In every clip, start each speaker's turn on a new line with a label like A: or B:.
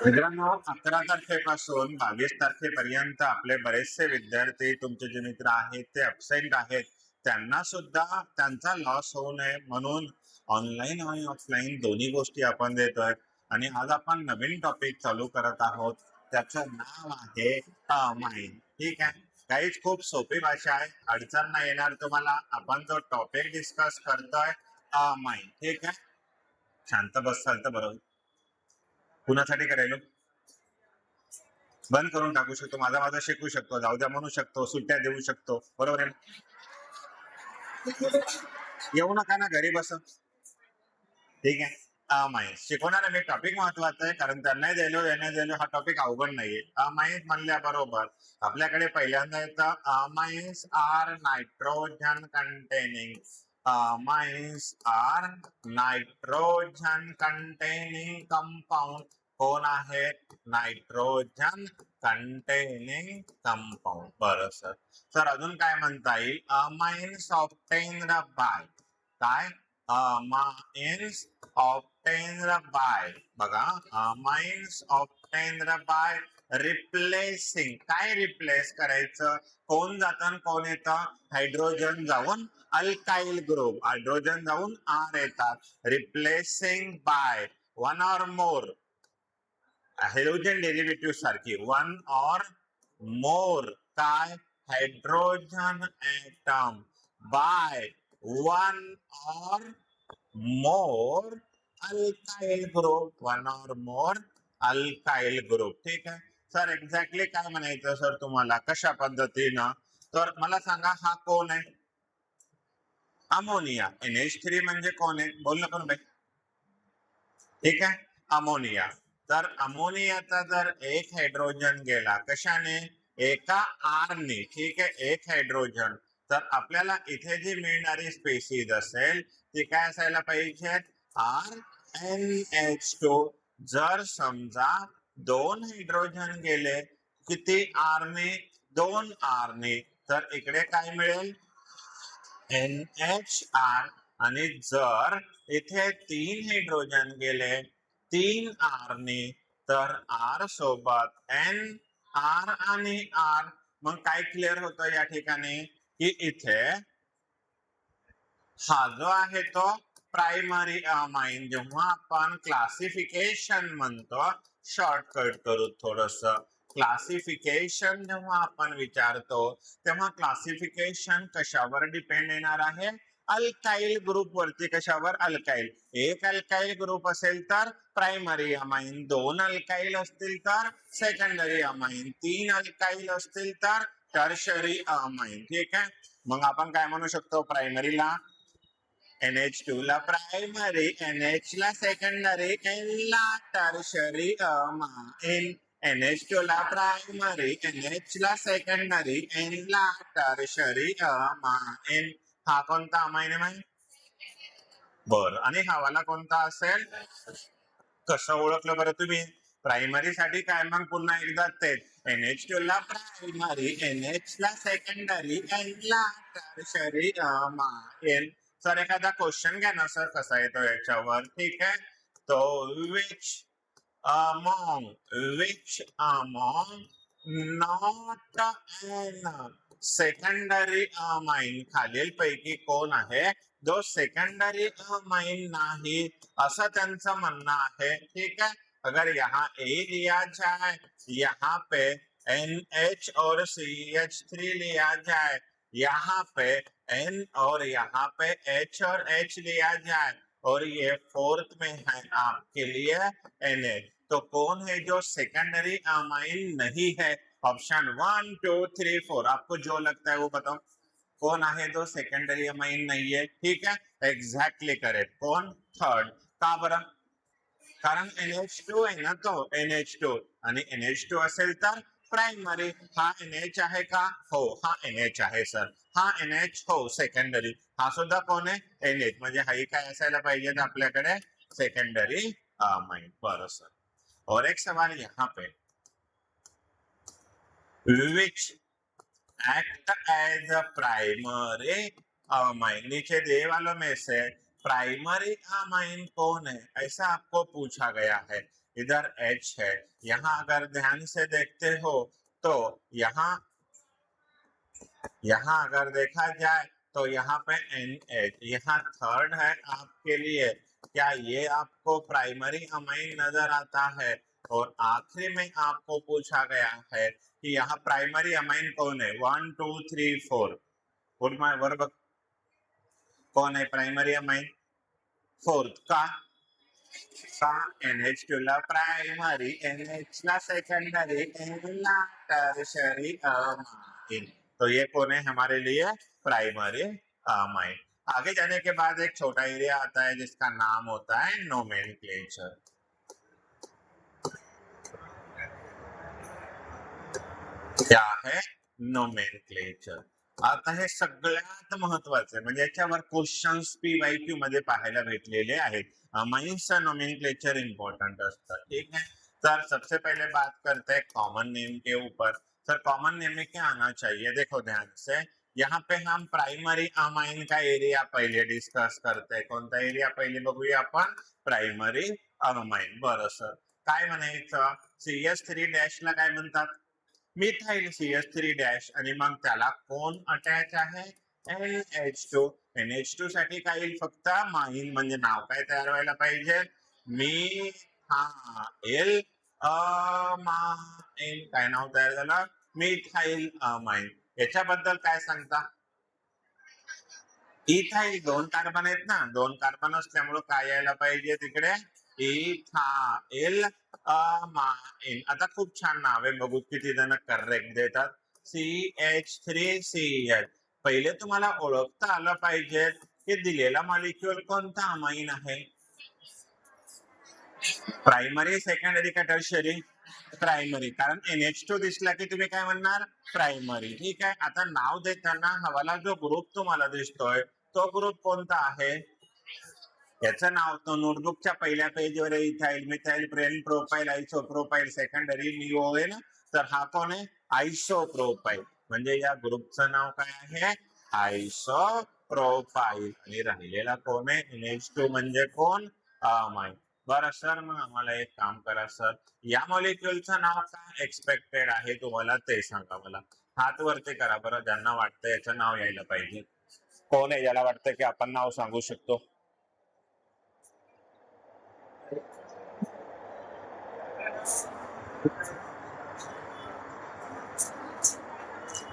A: मित्रांनो, 11 तारखेपासून 22 तारखेपर्यंत आपले बरेचसे विद्यार्थी, तुमचे जे मित्र आहेत ते अब्सेंट आहेत, त्यांना सुद्धा त्यांचा लॉस होऊ नये म्हणून ऑनलाईन आणि ऑफलाईन दोन्ही गोष्टी आपण देतोय. आणि आज आपण नवीन टॉपिक चालू करत आहोत. त्याचं नाव आहे माइंड. ठीक आहे, काहीच खूप सोपी भाषा आहे, अडचण नाही येणार तुम्हाला. आपण जो टॉपिक डिस्कस करतोय माइंड. ठीक आहे, शांत बसाल तर बरोबर. कुणासाठी करायलो? बंद करून टाकू शकतो, माझा माझा शिकू शकतो, जाऊ द्या म्हणू शकतो, सुट्ट्या देऊ शकतो, बरोबर आहे ना? येऊ नका ना, घरी बस. ठीक आहे, माहित शिकवणार मी. टॉपिक महत्वाचा आहे, कारण त्यांनाही द्यायलो हा टॉपिक अवघड नाहीये. माहित म्हणल्याबरोबर आपल्याकडे पहिल्यांदा येतं amines are nitrogen containing. Amines are nitrogen containing compound. कोण आहे? Nitrogen containing compound. बरं सर. सर अजून काय म्हणता येईल? Amines obtained by. काय? Amines obtained by. बघा, माइन्स ऑब्टेन्ड बाय रिप्लेसिंग. काय रिप्लेस करायचं? कोण जातं कोण येतं? हायड्रोजन जाऊन अल्काइल ग्रुप, हायड्रोजन जाऊन आर येतात. Replacing by one or more hydrogen derivative सारखी, वन ऑर मोर काय? Hydrogen atom by one or more alkyl group, one or more alkyl group. ठीक आहे सर, एक्झॅक्टली काय म्हणायचं सर तुम्हाला, कशा पद्धतीनं? तर मला सांगा, हा कोण आहे? अमोनिया. NH3 म्हणजे कोण आहे? बोलणं कोण बाई? ठीक आहे, अमोनिया. तर अमोनियाचा जर एक हायड्रोजन गेला, कशाने? एका आरने. ठीक आहे, एक हायड्रोजन. तर आपल्याला इथे जी मिळणारी स्पेसिस असेल ती काय असायला पाहिजे? RnH2. जर समजा दोन हायड्रोजन गेले, किती आरने? दोन आरने. तर इकडे काय मिळेल? NHR. आणि जर इथे तीन हायड्रोजन गेले, तीन आरने, तर आर सोबत N, R आणि R. मग काय क्लिअर होतं या ठिकाणी? की इथे हा जो आहे तो प्रायमरी अमाइन. जेव्हा आपण क्लासिफिकेशन म्हणतो, शॉर्टकट करू थोडस. क्लासिफिकेशन जेव्हा आपण विचारतो तेव्हा क्लासिफिकेशन कशावर डिपेंड येणार आहे? अल्काइल ग्रुप वरती. कशावर? अल्काइल. एक अल्काइल ग्रुप असेल तर प्रायमरी अमाइन, दोन अल्काइल असतील तर सेकंडरी अमाइन, तीन अल्काइल असतील तर टर्शरी अमाइन. ठीक आहे, मग आपण काय म्हणू शकतो? प्रायमरीला NH2 ला प्रायमरी, NH ला सेकंडरी, N ला टर्शरी अमाइन. NH2 ला प्रायमरी, NH ला सेकंडरी, N ला टर्शरी अमाइन. हा कोणता अमाइन आहे माहिती? बर. आणि हा वाला कोणता असेल? कसं ओळखलं बरं तुम्ही? प्रायमरी साठी काय? मग पुन्हा एकदा तेच, NH2 ला प्रायमरी, NH ला सेकंडरी, N ला टर्शरी अमाइन. सर एखादा क्वेश्चन घ्या ना सर, कसा येतो याच्यावर. ठीक आहे, तो among which among not an secondary amine खालील पैकी कोण आहे जो सेकंडरी अमाइन नाही, असं त्यांचं म्हणणं आहे. ठीक है, अगर यहाँ ए लिया जाए, यहाँ पे NH और CH3 लिया जाए, यहाँ पे N और यहाँ पे H और H लिया जाए, और ये फोर्थ में है आपके लिए NH, तो कौन है जो सेकेंडरी अमाइन नहीं है? ऑप्शन 1, 2, 3, 4, आपको जो लगता है वो बताओ. कौन आहे जो सेकंडरी अमाइन नाही आहे? ठीक आहे, एक्झॅक्टली करेक्ट. कोण? थर्ड. का बरं? कारण NH2 आहे ना तो, NH2. आणि NH2 असेल तर प्रायमरी. हा NH आहे का? हो, हा NH आहे सर. हा NH हो सेकंडरी. हा सुद्धा कोण आहे? NH. म्हणजे हाही काय असायला पाहिजे आपल्याकडे? Secondary amine. बरं सर. और एक सवाल यहाँ पे, which act as a primary amine. नीचे दिए वालों में से प्राइमरी अमाइन कौन है, ऐसा आपको पूछा गया है। इधर H है, यहाँ अगर ध्यान से देखते हो तो यहाँ अगर देखा जाए तो यहाँ पे NH, यहाँ थर्ड है आपके लिए। क्या ये आपको प्राइमरी अमाइन नजर आता है? और आखिरी में आपको पूछा गया है कि यहाँ प्राइमरी अमाइन कौन है, 1 2 3 4 वर्ब कौन है प्राइमरी अमाइन? फोर्थ का NH2 ला प्राइमरी, NH ला सेकेंडरी, N ला टर्शरी अमाइन। तो ये कौन है हमारे लिए? Primary amine. आगे जाने के बाद एक छोटा एरिया आता है जिसका नाम होता है नोमेनक्लेचर। क्या है? नोमेनक्लेचर। आता हे सगळ्यात महत्वाचं, म्हणजे याच्यावर क्वेश्चन्स PYQ मध्ये पाहायला भेटलेले आहेत। अमाइन्सचं नोमेनक्लेचर इंपॉर्टेंट असतं, ठीक है। सर सबसे पहले बात करते हैं कॉमन नेम के ऊपर। सर कॉमन नेम में क्या आना चाहिए? देखो ध्यान से, यहाँ पे हम प्राइमरी अमाइन का एरिया पहले डिस्कस करते हैं। कोणता एरिया पहिले बघूया आपण? Primary amine. बरं सर, काय म्हणायचं? CH3 डॅशला काय म्हणतात? मिथाइल CH3 डॅश, आणि मग त्याला कोण अटॅच आहे? NH2। NH2 साठी काय येईल? फक्त माइन, म्हणजे नाव काय तयार व्हायला पाहिजे? Methyl amine. काय नाव तयार झालं? Methyl amine. याच्याबद्दल काय सांगता? इथाइल 2 कार्बन आहेत ना, 2 कार्बन असल्यामुळे काय यायला पाहिजे तिकडे? Ethyl amine. आता खूप छान नाव आहे, बघू किती जण करेक्ट देतात। CH3CH। पहिले तुम्हाला ओळखता आलं पाहिजे की दिलेला मॉलिक्युल कोणता अमाइन आहे। प्राइमरी, सेकंडरी का टर्शरी? प्राइमरी, कारण NH2 दिसला की तुम्ही काय म्हणणार? प्राइमरी, ठीक आहे। आता नाव देताना हवाला जो ग्रुप तुम्हाला दिसतोय तो ग्रुप कोणता आहे? याचं नाव तो नोटबुकच्या पहिल्या पेजवर आहे, इथाइल मिथाइल प्रेन प्रोपाइल आयसोप्रोपाइल सेकंडरी निओ आहे ना, तर हा कोण आहे? आयसोप्रोपाइल। म्हणजे या ग्रुपचं नाव काय आहे? आयसोप्रोपाइल। आणि राहिलेला कोण आहे? NH2 म्हणजे कोण? अमाइन। बरं सर, मग आम्हाला एक काम करा सर, या मॉलिक्युलचं नाव काय एक्सपेक्टेड आहे तुम्हाला ते सांगा मला। हात वरती करा बरं, ज्यांना वाटतं याचं नाव यायला पाहिजे। कोण आहे ज्याला वाटतं की आपण नाव सांगू शकतो?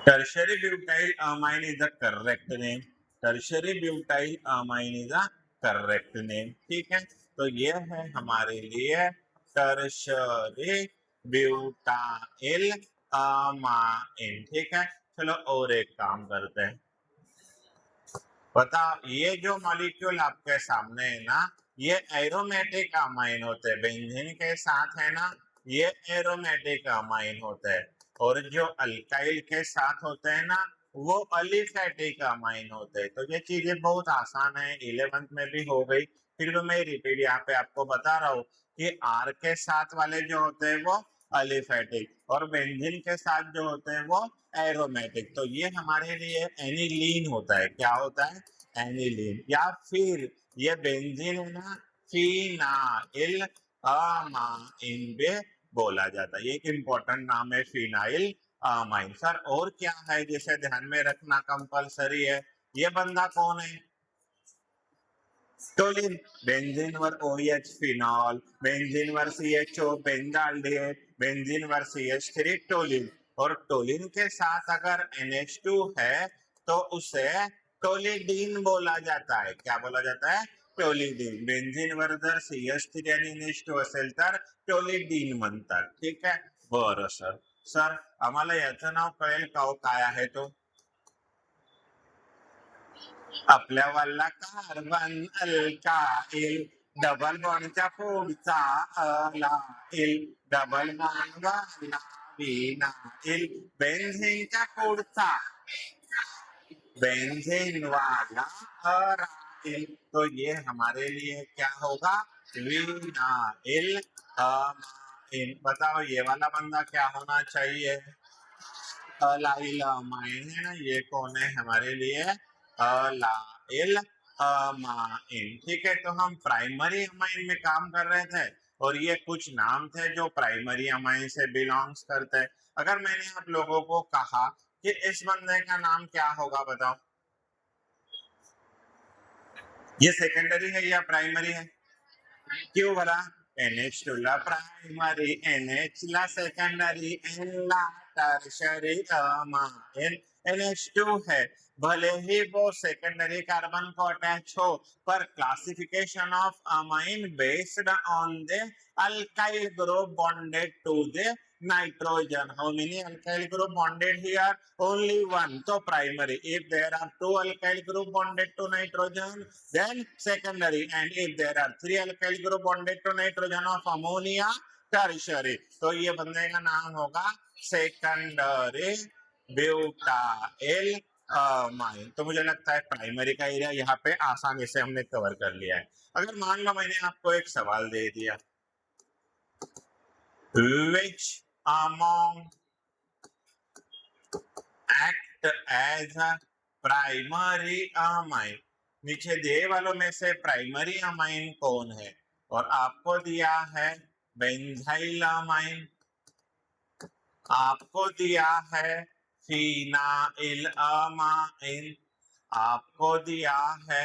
A: Tertiary butyl amine is the correct name. Tertiary butyl amine is the correct name, ठीक है। तो ये है हमारे लिए टर्शरी ब्यूटाइल अमाइन, ठीक है। चलो और एक काम करते हैं। बताओ, ये जो मॉलिक्यूल आपके सामने है ना, ये एरोमेटिक अमाइन होते हैं। बेंजीन के साथ है ना, ये एरोमेटिक अमाइन होते हैं। और जो अल्काइल के साथ होते हैं ना, वो अलिफेटिक अमाइन होते हैं। तो ये चीजें बहुत आसान है, 11th में भी हो गई, फिर भी मैं रिपीट यहाँ पे आपको बता रहा हूँ कि आर के साथ वाले जो होते हैं वो अलिफेटिक, और बेंजीन के साथ जो होते हैं वो एरोमेटिक। तो ये हमारे लिए एनिलीन होता है। क्या होता है? एनिलीन। या फिर ये बेंजीन है ना, फिनाइल अमाइन भी बोला जाता है। ये एक इंपॉर्टेंट नाम है, फिनाइल अमाइन। सर और क्या है जिसे ध्यान में रखना कंपलसरी है? ये बंदा कौन है? टोलिन। बेंजीन वर OH फिनॉल, बेंजीन वर CHO बेंजाल्डिहाइड, बेंजीन वर CH3 टोलिन। और टोलिन के साथ अगर NH2 है तो उसे टोलिडीन बोला जाता है। क्या बोला जाता है? टोलिडीन। बेंजीन वर जर CH3 आणि NH2 असेल तर टोलिडीन म्हणतात, ठीक आहे। बरं सर, सर आम्हाला याचं नाव कळेल का हो, काय आहे तो? आपल्या वाला कार्बन अल्काइल, डबल बॉन्डच्या पुढचा अलाइल, डबल बॉन्ड वाला विनाइल, बेंझीनच्या पुढचा बेंजीन वाला अराइल। तो ये हमारे लिए क्या होगा? Vinyl amine. बताओ ये वाला बंदा क्या होना चाहिए? अलाइल अमाइन है ना, ये कौन है हमारे लिए? Allyl amine. ठीक है, तो हम प्राइमरी अमाइन में काम कर रहे थे और ये कुछ नाम थे जो प्राइमरी अमाइन से बिलोंग्स करते हैं। अगर मैंने आप लोगों को कहा कि इस बंदे का नाम क्या होगा, बताओ, ये सेकेंडरी है या प्राइमरी है? क्यों बोला? NH2 ला प्राइमरी, NH ला सेकेंडरी, N ला टर्शियरी अमाइन। NH2 है, भले ही वो सेकेंडरी कार्बन को अटैच हो, पर classification of amine based on the alkyl group bonded to the nitrogen. How many alkyl group bonded here? Only one. So primary. If there are two alkyl group bonded to nitrogen, then secondary. And if there are three alkyl group bonded to nitrogen of ammonia, tertiary. तो ये बंदे का नाम होगा secondary butyl amine. तो मुझे लगता है प्राइमरी का एरिया यहाँ पे आसानी से हमने कवर कर लिया है। अगर मान लो मैंने आपको एक सवाल दे दिया, which among act as a primary amine, नीचे दिए वालों में से प्राइमरी अमाइन कौन है? और आपको दिया है बेंजाइल अमाइन, आपको दिया है फिनाइल अमाइन, आपको दिया है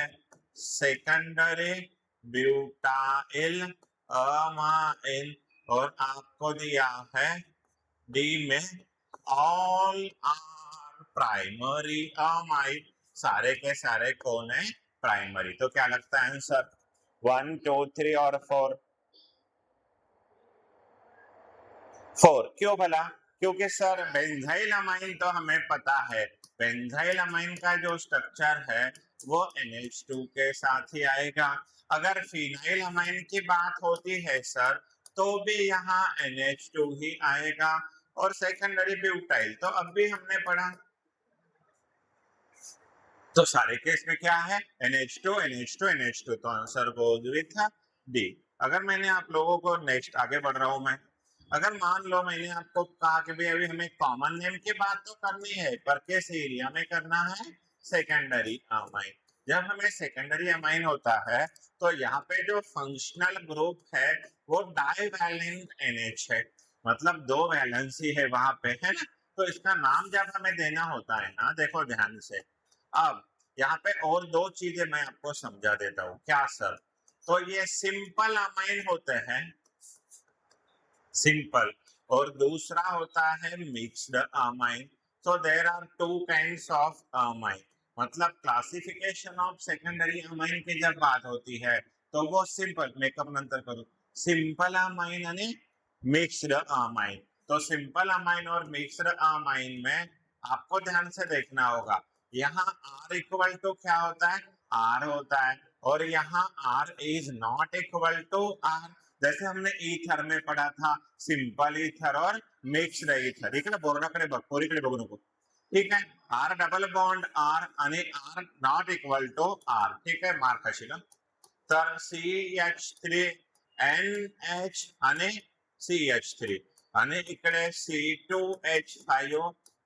A: सेकेंडरी ब्यूटाइल अमाइन और आपको दिया है डी में ऑल आर प्राइमरी अमाइन। सारे के सारे कौन है? प्राइमरी। तो क्या लगता है आंसर? 1, 2, 3 और 4? 4 क्यों भला? क्योंकि सर बेंजाइल अमाइन तो हमें पता है, बेंजाइल अमाइन का जो स्ट्रक्चर है वो NH2 के साथ ही आएगा। अगर फिनाइल अमाइन की बात होती है सर, तो भी यहाँ NH2 ही आएगा। और सेकेंडरी ब्यूटाइल तो अब भी हमने पढ़ा, तो सारे केस में क्या है? NH2 NH2 NH2। तो आंसर गोज विथ डी। अगर मैंने आप लोगों को नेक्स्ट आगे बढ़ रहा हूं मैं, अगर मान लो मैंने आपको कहा कि भाई अभी हमें कॉमन नेम की बात तो करनी है, पर किस एरिया में करना है? Secondary amine. जब हमें सेकेंडरी अमाइन होता है तो यहाँ पे जो फंक्शनल ग्रुप है वो डाइवैलेंट NH है, मतलब दो वैलेंसी है वहां पे, है ना? तो इसका नाम जब हमें देना होता है ना, देखो ध्यान से, अब यहाँ पे और दो चीजें मैं आपको समझा देता हूँ। क्या सर? तो ये सिंपल अमाइन होते हैं, सिंपल, और दूसरा होता है मिक्स्ड अमाइन। तो there are two kinds of amine, मतलब क्लासिफिकेशन ऑफ सेकेंडरी अमाइन की जब बात होती है तो वो सिंपल, मेकअप नंतर करो, सिंपल अमाइन आणि मिक्स्ड अमाइन। तो सिंपल अमाइन और मिक्स्ड अमाइन में आपको ध्यान से देखना होगा, यहाँ R इक्वल टू क्या होता है? R होता है, और यहाँ R is not equal to R। जैसे हमने ईथर में पढ़ा था, सिंपल ईथर और मिक्स्ड ईथर, इकडे बोर्डाकडे बघ, पोरीकडे बघू नको, ठीक है? R डबल बॉन्ड R आणि R not equal to R, ठीक है? मार्क असेल तर CH3 NH आणि CH3 आणि इकडे C2H5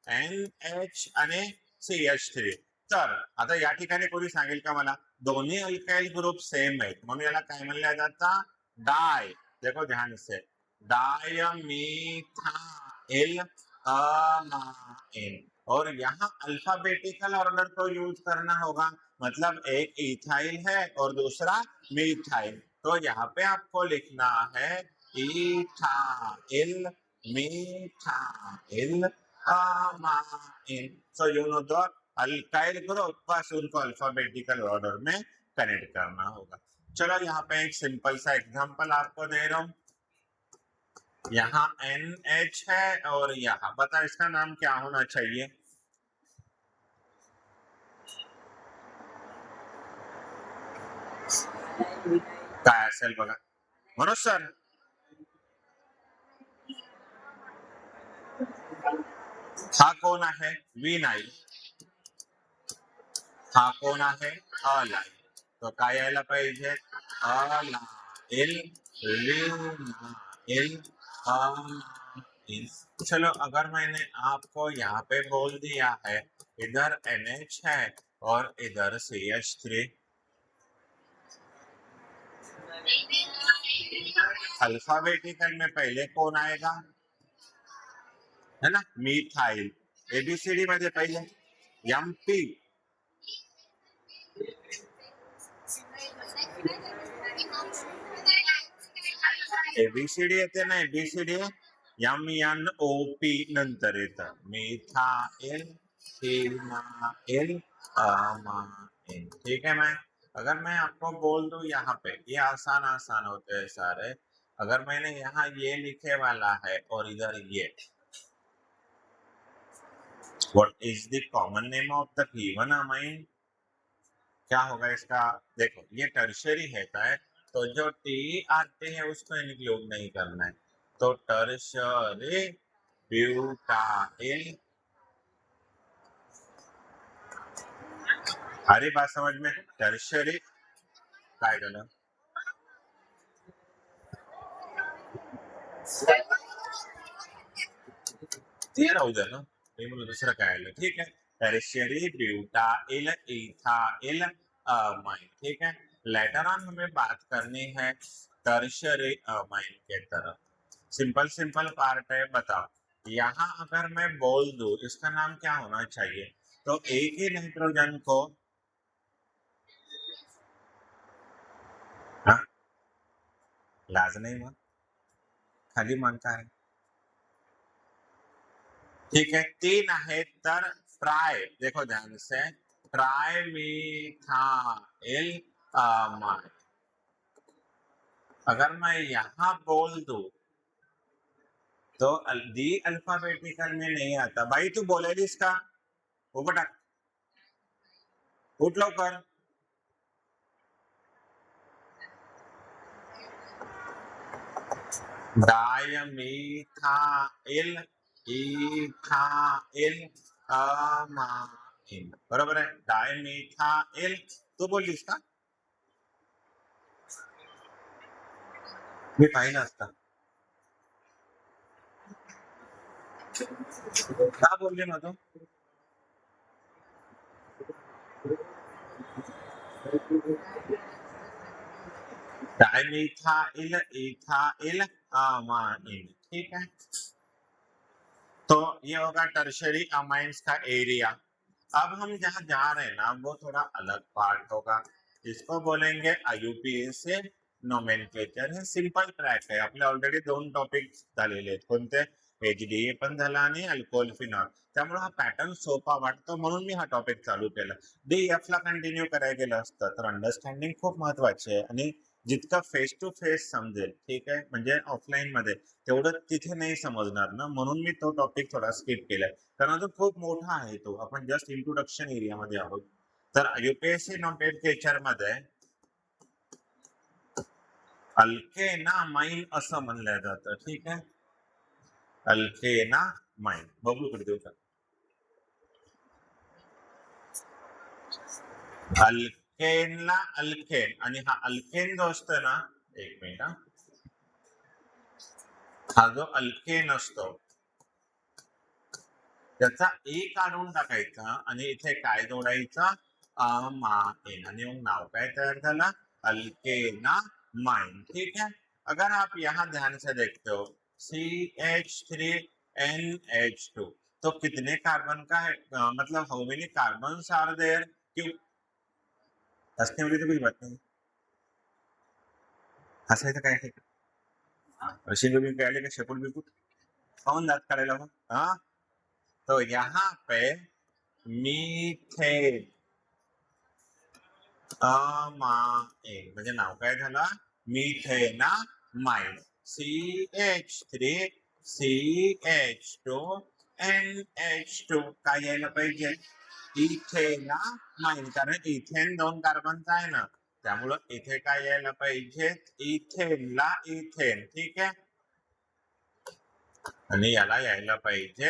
A: NH आणि CH3। तर आता या ठिकाणी कोणी सांगेल का मला, दोन्ही अल्काइल ग्रुप सेम आहेत म्हणून याला काय म्हणलं जातं? डाय। देखो ध्यान से, डायमीथाइल अमाइन। और यहाँ अल्फाबेटिकल ऑर्डर को यूज करना होगा, मतलब एक इथाइल है और दूसरा मीथाइल। तो यहाँ पे आपको लिखना है ethyl methyl amine. So you know the alkyl group, बस उनको अल्फाबेटिकल ऑर्डर में कनेक्ट करना होगा। चलो यहाँ पे एक सिंपल सा एग्जांपल आपको दे रहा हूँ। यहाँ NH है और यहाँ बता इसका नाम क्या होना चाहिए? काय असेल बघा, मनोज सर? हा कोण आहे? विनाइल। हा कोण आहे? अलाइल। तो काय यायला पाहिजे? Allyl vinyl amine. चलो अगर मैंने आपको यहाँ पे बोल दिया है इधर NH है और इधर CH3, अल्फाबेटिकल में पहले कौन आएगा, है ना, मिथाइल। एबीसीडी मध्ये पहिले एमपी, एबीसीडी येते ना, एबीसीडी MNOP नंतर येतं मिथाइल फिनाइल अमाइन। ठीक है। मैं अगर मैं आपको बोल दूं यहाँ पे, ये आसान आसान होते हैं सारे, अगर मैंने यहाँ ये लिखे वाला है और इधर ये, what is the common name of the given amine, क्या होगा इसका। देखो ये टर्शरी रहता है, तो जो टी आते हैं उसको इंक्लूड नहीं करना है, तो टर्शरी ब्यूटाइल। हरी बात समझ में, टर्शरी काय झालं, ते राहू द्या ना, मी म्हणून दुसरं काय आलं। ठीक है, टर्शरी ब्यूटाइल इथाइल अमाइन। ठीक है, लेटर ऑन हमें बात करनी है टर्शरी अमाइन के तरफ। सिंपल सिंपल पार्ट है, बताओ यहाँ अगर मैं बोल दूं इसका नाम क्या होना चाहिए, तो एक ही नाइट्रोजन को, हाँ, लाज नहीं मग, खाली मान का है। ठीक है, तीन है तर ट्राई, देखो ध्यान से, ट्राई मिथाइल अमाइन। अगर मैं यहाँ बोल दूं तो डी अल्फाबेटिकल में नहीं आता। भाई तू बोलेली इसका ऊपर टाक, उठ लवकर। डायमिथाइल इथाइल अमाइन, बरोबर आहे, डायमिथाइल। तू बोललीस का, मी पाहिलं असता का बोलले ना तू। Dimethyl ethyl amine. ठीक है, तो ये होगा टर्शरी अमाइंस का एरिया। अब हम जहाँ जा रहे हैं ना वो थोड़ा अलग पार्ट होगा, इसको बोलेंगे IUPAC नोमेनक्लेचर। हे सिंपल ट्रॅक आहे, आपले ऑलरेडी 2 टॉपिक झालेले आहेत, कोणते, HDA पण झाला आणि अल्कोहोल फिनॉल, त्यामुळे हा पॅटर्न सोपा वाटतो म्हणून मी हा टॉपिक चालू केला। DF ला कंटिन्यू करायला गेलं असतं तर अंडरस्टँडिंग खूप महत्वाची आहे, आणि जितका फेस टू फेस समजेल, ठीक आहे, म्हणजे ऑफलाईन मध्ये तेवढं तिथे नाही समजणार ना, म्हणून मी तो टॉपिक थोडा स्किप केलाय, कारण तो खूप मोठा आहे, तो आपण जस्ट इंट्रोडक्शन एरिया मध्ये आहोत। तर UPSC नोमेनक्लेचर मध्ये अल्केनामाइन असं म्हणलं जातं। ठीक आहे, अल्केनामाइन बघू कडे देऊ का, अल्केनला अल्केन, आणि हा अल्केन जो असतो ना, एक मिनिट, हा जो अल्केन असतो त्याचा ए काढून टाकायचा आणि इथे काय जोडायचं, अमाइन, आणि मग नाव काय तयार झालं, अल्केनामाइन। ठीक है, अगर आप यहाँ ध्यान से देखते हो CH3NH2, तो कितने कार्बन का है, मतलब हाउ मेनी कार्बन आर देयर, क्यों हंसने वाली तो कुछ बात नहीं, हंसायचं काय आहे, अशी तुम्ही कळले का शेपूट बिपूट खाऊन दात काढायला मग, हाँ, तो यहाँ पे मीथेन अमाइन म्हणजे नाव काय झालं, मिथेनामाइन। CH3CH2NH2 काय यायला पाहिजे, इथेनामाइन, कारण इथेन 2 कार्बनचा आहे ना, त्यामुळं इथे काय यायला पाहिजे, इथेनला इथेन। ठीक आहे, आणि याला यायला पाहिजे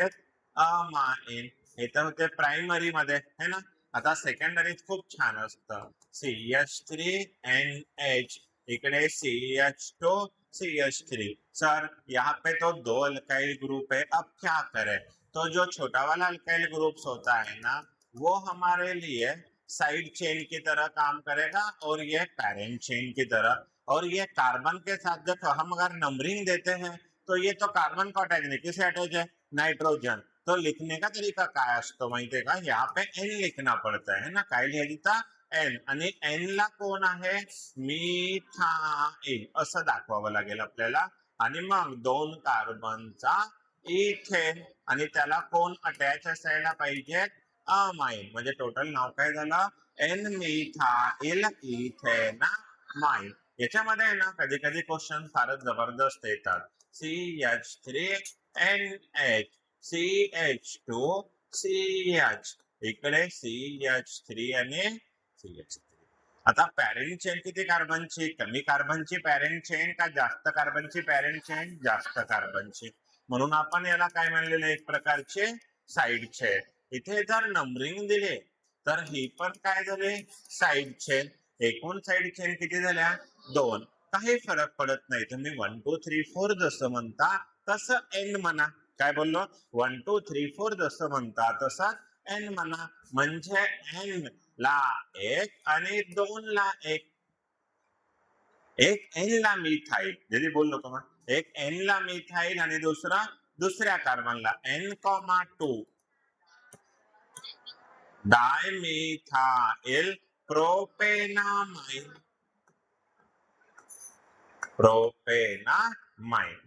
A: अमाइन। हे तर होते प्रायमरी मध्ये, है ना। आता सेकंडरीत खूप छान असतं, CH3NH, इकडे CH2CH3। सर यहाँ पे तो 2 अल्काइल ग्रुप है, अब क्या करें, तो जो छोटा वाला अल्काइल ग्रुप्स होता है ना, वो हमारे लिए साइड चेन की तरह काम करेगा और ये पैरेंट चेन की तरह, और ये कार्बन के साथ जब हम अगर नंबरिंग देते हैं तो ये तो कार्बन का अटैच नहीं, किसे अटैच है? नाइट्रोजन. तो लिखने का तरीका काय असतो माहितीये का? यहाँ पे एन लिखना पड़ता है ना. काय लिहायचा? एन. आणि एन ला कोण आहे? मिथाइल असं दाखवावं लागेल आपल्याला. आणि मग 2 कार्बनचा इथेन आणि त्याला कोण अटॅच असायला पाहिजे? अमाइन. म्हणजे टोटल नाव काय झालं? N methyl ethanamine. याच्यामध्ये आहे ना कधी कधी क्वेश्चन फारच जबरदस्त येतात. CH3NH CH2CH इकडे CH3 आणि CH3. आता पॅरेंट चेन किती कार्बनची? कमी कार्बनची पॅरेंट चेन का जास्त कार्बनची पॅरेंट चेन? जास्त कार्बनची. म्हणून आपण याला काय म्हणलेलं? एक प्रकारचे साइड चेन. इथे जर नंबरिंग दिले तर ही पण काय झाले? Side chain. एकूण साइड चेन किती झाल्या? 2. काही फरक पडत नाही. तुम्ही 1 2 3 4 जसं म्हणता तसं एन म्हणा. काय बोललो? 1 2 3 4 जसं म्हणता तसं एन म्हणा. म्हणजे एन ला 1 आणि 2 ला 1. एक एन ला मिथाइल, जरी बोललो का मग? एक एन ला मिथाइल आणि दुसऱ्या कार्बनला N,2 डायमिथाइल प्रोपेनामाइन.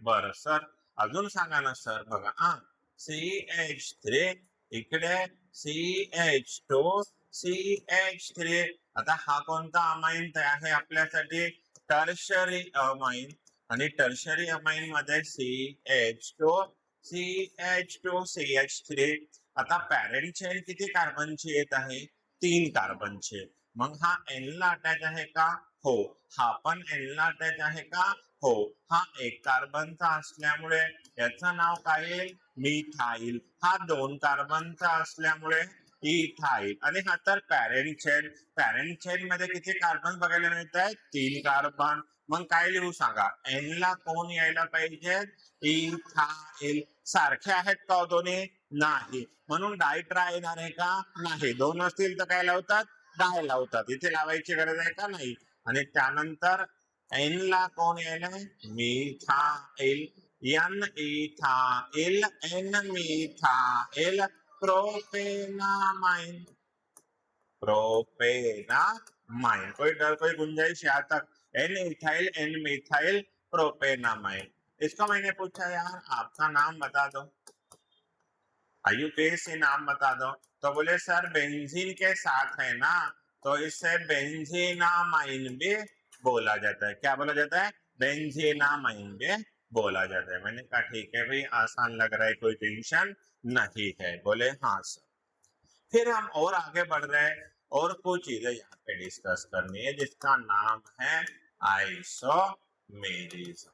A: बरं सर अजून सांगा ना सर. बघा CH3 इकडे CH2 CH3. आता हा कोणता अमाइन आहे आपल्यासाठी? Tertiary amine. आणि टर्शरी अमाइन मध्ये CH2 CH2 CH3. आता पॅरेंट चेन किती कार्बनची येत आहे? 3 कार्बनची. मग हा एन ला अटॅच आहे का? हो. हा पण एन ला अटॅच आहे का? हो. हा 1 कार्बनचा असल्यामुळे याचं नाव काय येईल? मिथाइल. हा 2 कार्बनचा असल्यामुळे इथाइल. आणि हा तर पॅरेंट चेन. पॅरेंट चेन मध्ये किती कार्बन बघायला मिळत आहेत? 3 कार्बन. मग काय लिहू सांगा? एन ला कोण यायला पाहिजे? इथाइल. सारखे आहेत का दोन्ही? नाही. म्हणून डाय ट्राय येणार आहे का? नाही. 2 असतील तर काय लावतात? डाय लावतात. इथे लावायची गरज आहे का? नाही. आणि त्यानंतर एन ला कोण यायलाय? Methyl. N ethyl N methyl propanamine. कोई डर कोई गुंजाइश यहाँ तक? N ethyl N methyl propanamine. इसको मैंने पूछा यार आपका नाम बता दो, IUPAC नाम बता दो. तो बोले सर बेंजीन के साथ है ना, तो इससे बेंजीनामाइन भी बोला जाता है. क्या बोला जाता है? बेंजीनामाइन भी बोला जाता है. मैंने कहा ठीक है भाई, आसान लग रहा है, कोई टेंशन नहीं है. बोले हाँ सर. फिर हम और आगे बढ़ रहे हैं और कुछ चीजें यहाँ पे डिस्कस करनी है जिसका नाम है आइसोमेरिज्म.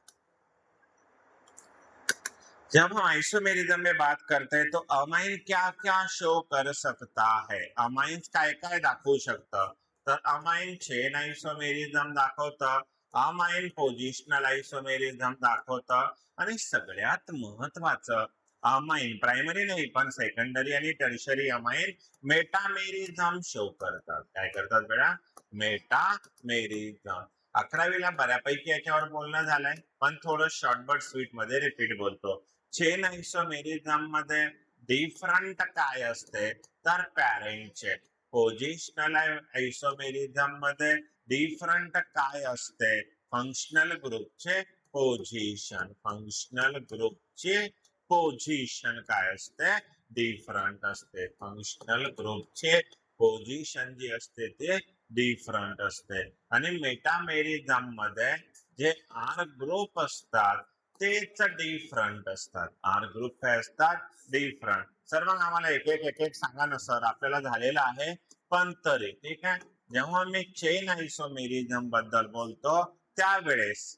A: जब हम आइसोमेरिज्म में बात करते हैं तो अमाइन क्या क्या शो कर सकता है? अमाइन काय काय दाखवू शकतं? तर अमाइन चेन आइसोमेरिज्म दाखवतं, अमाइन पोझिशनल आइसोमेरिज्म दाखवतं आणि सगळ्यात महत्वाचं अमाइन प्रायमरी नाही पण सेकंडरी आणि टर्शरी अमाइन मेटामेरिज्म शो करतात. काय करतात बेटा? मेटामेरिज्म. 11वीला बऱ्यापैकी याच्यावर बोलणं झालंय पण थोडं शॉर्ट बट स्वीट मध्ये रिपीट बोलतो. चेन आइसोमेरिज्म मध्ये डिफरंट काय असते? तर पॅरेंट चेन. पोझिशनल आइसोमेरिज्म मध्ये डिफरंट काय असते? फंक्शनल ग्रुपचे पोझिशन. फंक्शनल ग्रुपचे पोझिशन काय असते? डिफरंट असते. फंक्शनल ग्रुपचे पोझिशन जी असते ते डिफरंट असते. आणि मेटामेरिज्म मध्ये जे आर ग्रुप असतात तेच डिफरंट असतात. आर ग्रुप काय असतात? डिफरंट. सर मग आम्हाला एक एक सांगा ना सर. आपल्याला झालेलं आहे पण तरी ठीक आहे. जेव्हा मी चेन आइसोमेरिज्म बद्दल बोलतो त्यावेळेस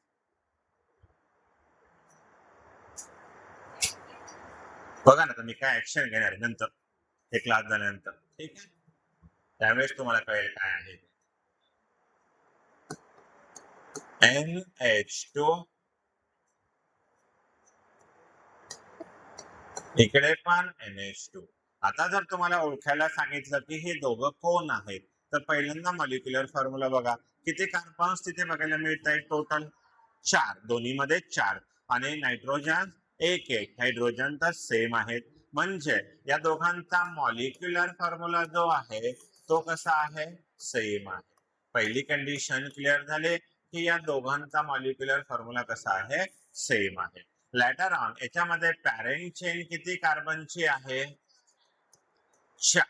A: बघा ना मी काय ऍक्शन घेणार नंतर हे क्लास झाल्यानंतर. ठीक आहे. त्यावेळेस तुम्हाला कळेल काय आहे. NH2 इकडे पण NH2. आता जर तुम्हाला ओळखायला सांगितलं की हे दोघं कोण आहेत तर पहिल्यांदा मॉलिक्युलर फॉर्म्युला बघा. किती कार्बन्स तिथे बघायला मिळत आहे? टोटल 4, दोन्हीमध्ये 4 आणि नायट्रोजन एक हायड्रोजन तर सेम आहेत. म्हणजे या दोघांचा मॉलिक्युलर फॉर्म्युला जो आहे तो कसा आहे? सेम आहे. पहिली कंडिशन क्लिअर झाली की या दोघांचा मॉलिक्युलर फॉर्म्युला कसा आहे? सेम आहे. लेटर ऑन याच्यामध्ये पॅरेंट चेन किती कार्बनची आहे? 4.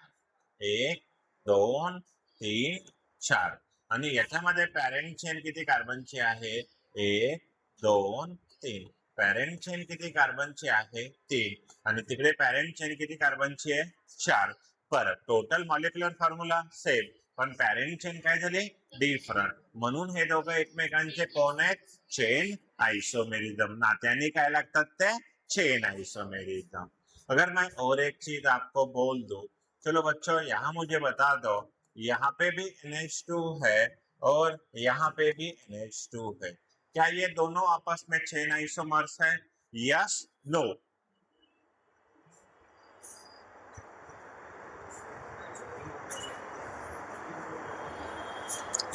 A: 1 2 3 4 आणि याच्यामध्ये पॅरेंट चेन किती कार्बनची आहे? 1 2 3. पॅरेंट चेन किती कार्बनची आहे? 3 आणि तिकडे पॅरेंट चेन किती कार्बनची आहे? 4. परत टोटल मॉलिक्युलर फॉर्म्युला सेम पण पॅरेंट चेन काय झाली? डिफरंट. म्हणून हे दोघं एकमेकांचे कोण आहेत? Chain isomerism. नात्याने काय लागतात ते? Chain isomerism. अगर मैं और एक चीज आपको बोल दूं, चलो बच्चों यहाँ मुझे बता दो, यहाँ पे भी NH2 है और यहाँ पे भी NH2 है, क्या ये दोनों आपस में चेन आइसोमर्स है? Yes no?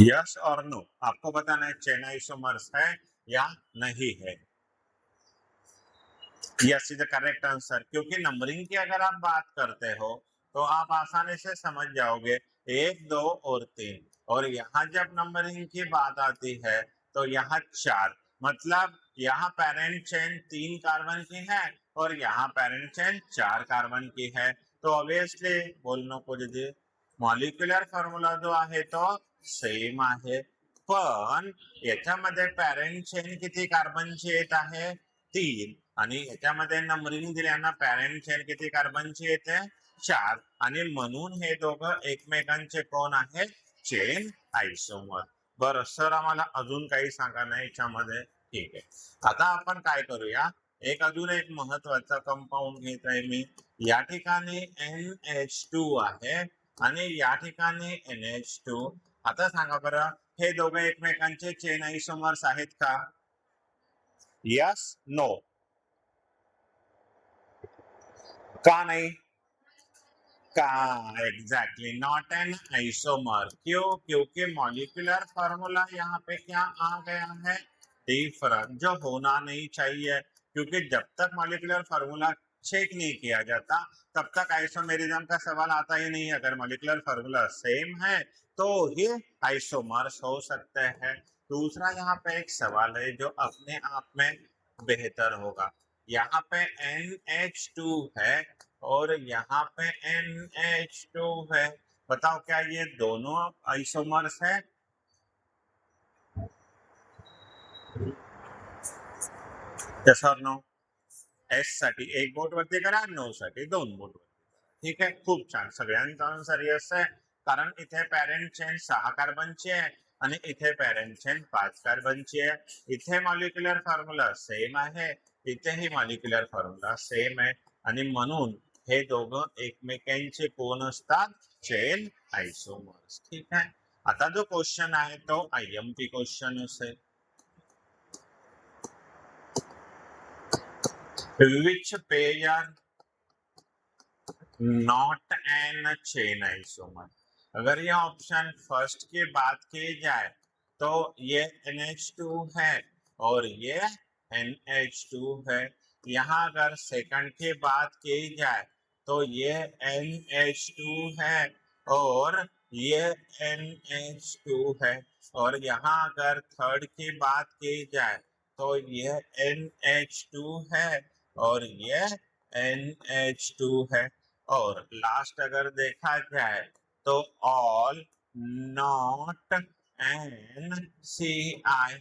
A: यस और नो आपको बताना है चेन आइसोमर्स है या नहीं है. Yes is the correct answer. क्योंकि नंबरिंग की अगर आप बात करते हो तो आप आसानी से समझ जाओगे 1 2 और 3 और यहाँ जब नंबरिंग की बात आती है तो यहाँ 4 मतलब यहाँ पेरेंट चेन 3 कार्बन की है और यहाँ पेरेंट चेन 4 कार्बन की है. तो ऑब्वियसली बोलणं कुठे मॉलिक्युलर फॉर्म्युला जो आहे तो सेम आहे पण याच्यामध्ये पॅरेंट चेन किती कार्बनची येत आहे? 3 आणि याच्यामध्ये नंबरिंग दिल्यानं पॅरेंट चेन किती कार्बनची येते? 4 आणि म्हणून हे दोघं एकमेकांचे कोण आहेत? Chain isomer. बरं सर आम्हाला अजून काही सांगा ना याच्यामध्ये. ठीक आहे. आता आपण काय करूया अजून एक महत्वाचा कंपाऊंड घेत आहे मी. या ठिकाणी NH2 आहे आणि या ठिकाणी NH2. आता सांगा बरं हे दोघं एकमेकांचे चेन आइसोमर्स आहेत का? Yes no? का नहीं? का एग्जैक्टली नॉट एन आइसोमर. क्यों? क्योंकि मॉलिक्यूलर फॉर्मूला यहाँ पे क्या आ गया है? डिफरेंट, जो होना नहीं चाहिए. क्योंकि जब तक मॉलिक्यूलर फॉर्मूला चेक नहीं किया जाता तब तक आइसोमेरिज्म का सवाल आता ही नहीं. अगर मॉलिक्यूलर फॉर्मूला सेम है तो ही आइसोमर्स हो सकते हैं. दूसरा यहाँ पे एक सवाल है जो अपने आप में बेहतर होगा. यहाँ पे NH2 है और यहाँ पे NH2 है. बताओ क्या ये दोनों आइसोमर्स है? यस और नो? एस साठी एक बोट वरती करा, नो साठी 2 बोट वरती. ठीक आहे. खूप छान. सगळ्यांचा आन्सर यस आहे कारण इथे पॅरेंट चेन 6 कार्बनची आहे आणि इथे पॅरेंट चेन 5 कार्बनची आहे. इथे मॉलिक्युलर फॉर्म्युला सेम आहे, इथेही मॉलिक्युलर फॉर्म्युला सेम आहे आणि म्हणून हे दोघं एकमेकांचे कोण असतात? Chain isomers. ठीक आहे. आता जो क्वेश्चन आहे तो IMP क्वेश्चन असेल. Which pair not an chain isomer? अगर ये ऑप्शन फर्स्ट की बात की जाए तो ये NH2 है और ये NH2 है. यहाँ अगर सेकंड की बात की जाए तो ये NH2 है और ये NH2 है और यहाँ अगर थर्ड की बात की जाए तो ये NH2 है और ये NH2 है और लास्ट अगर देखा जाए तो ऑल नॉट NCI.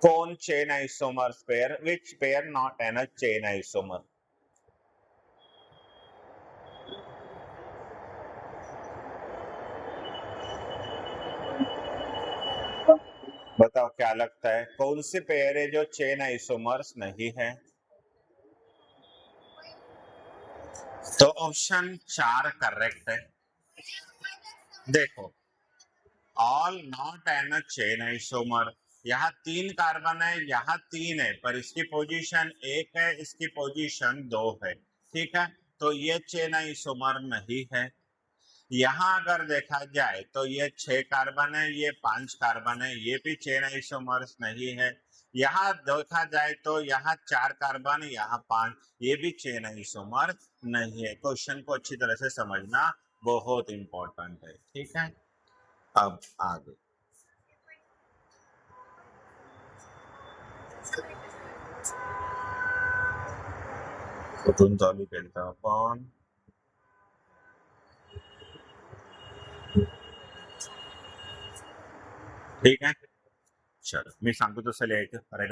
A: कौन chain isomers pair? Which pair not an a chain isomer? बताओ क्या लगता है कौन सी पेयर है जो चेन आइसोमर्स नहीं है? तो ऑप्शन 4 करेक्ट है. देखो all not an chain isomer. यहाँ 3 कार्बन है, यहाँ 3 है पर इसकी पोजीशन 1 है, इसकी पोजीशन 2 है. ठीक है. तो ये चेन आइसोमर नहीं है. यहाँ अगर देखा जाए तो ये 6 कार्बन है, ये 5 कार्बन है, ये भी चेन आइसोमर्स नहीं है। यहाँ देखा जाए तो यहाँ 4 कार्बन, यहाँ 5, ये भी चेन आइसोमर नहीं है। क्वेश्चन को अच्छी तरह से समझना बहुत इंपॉर्टेंट है, ठीक है। अब आगे कुठून चालू केलं आपण? ठीक आहे, चलो मी सांगतो तसं लिहायचं. राईट.